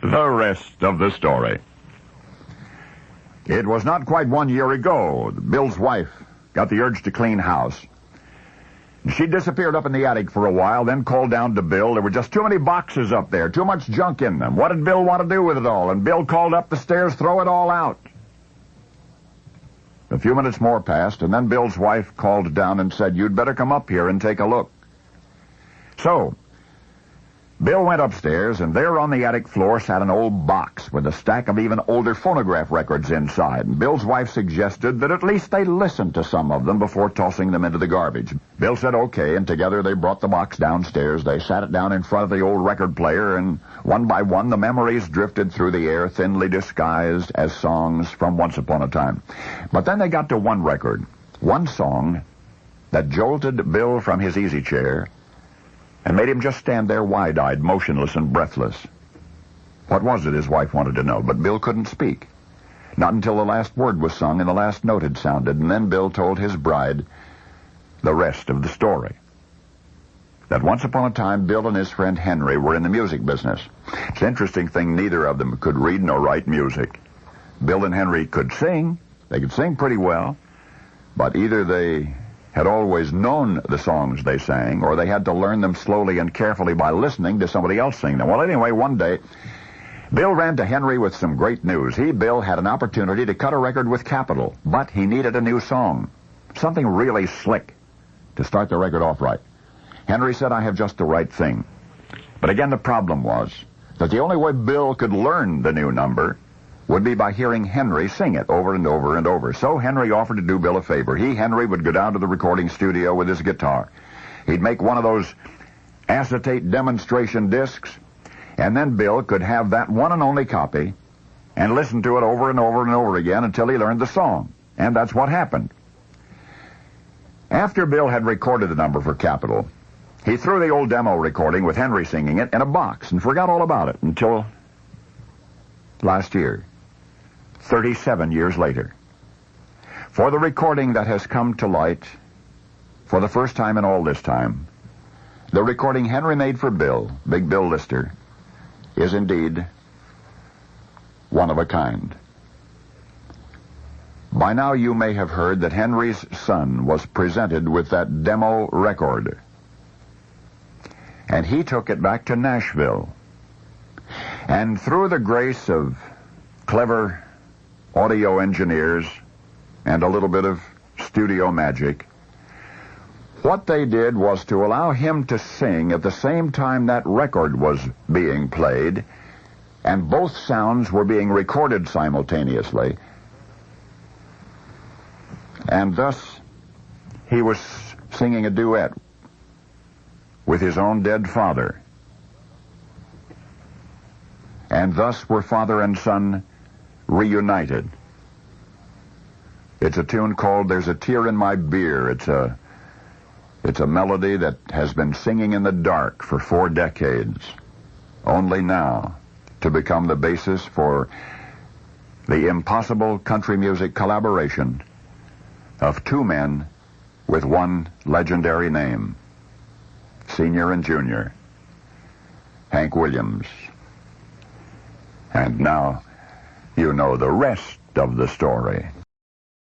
The rest of the story. It was not quite 1 year ago. Bill's wife got the urge to clean house. She disappeared up in the attic for a while, then called down to Bill. There were just too many boxes up there, too much junk in them. What did Bill want to do with it all? And Bill called up the stairs, throw it all out. A few minutes more passed, and then Bill's wife called down and said, "You'd better come up here and take a look." So, Bill went upstairs, and there on the attic floor sat an old box with a stack of even older phonograph records inside. And Bill's wife suggested that at least they listen to some of them before tossing them into the garbage. Bill said okay, and together they brought the box downstairs. They sat it down in front of the old record player, and one by one the memories drifted through the air, thinly disguised as songs from once upon a time. But then they got to one record, one song that jolted Bill from his easy chair and made him just stand there wide-eyed, motionless and breathless. What was it, his wife wanted to know, but Bill couldn't speak. Not until the last word was sung and the last note had sounded, and then Bill told his bride the rest of the story. That once upon a time, Bill and his friend Henry were in the music business. It's an interesting thing, neither of them could read nor write music. Bill and Henry could sing. They could sing pretty well, but either they had always known the songs they sang, or they had to learn them slowly and carefully by listening to somebody else sing them. Well, anyway, one day, Bill ran to Henry with some great news. He, Bill, had an opportunity to cut a record with Capitol, but he needed a new song, something really slick to start the record off right. Henry said, "I have just the right thing." But again, the problem was that the only way Bill could learn the new number would be by hearing Henry sing it over and over and over. So Henry offered to do Bill a favor. He, Henry, would go down to the recording studio with his guitar. He'd make one of those acetate demonstration discs, and then Bill could have that one and only copy and listen to it over and over and over again until he learned the song. And that's what happened. After Bill had recorded the number for Capitol, he threw the old demo recording with Henry singing it in a box and forgot all about it until last year. 37 years later. For the recording that has come to light for the first time in all this time, the recording Henry made for Bill, Big Bill Lister, is indeed one of a kind. By now you may have heard that Henry's son was presented with that demo record, and he took it back to Nashville. And through the grace of clever audio engineers and a little bit of studio magic, what they did was to allow him to sing at the same time that record was being played, and both sounds were being recorded simultaneously. And thus, he was singing a duet with his own dead father. And thus were father and son reunited. It's a tune called "There's a Tear in My Beer." It's a melody that has been singing in the dark for 4 decades, only now to become the basis for the impossible country music collaboration of 2 men with one legendary name, Senior and Junior, Hank Williams. And now you know the rest of the story.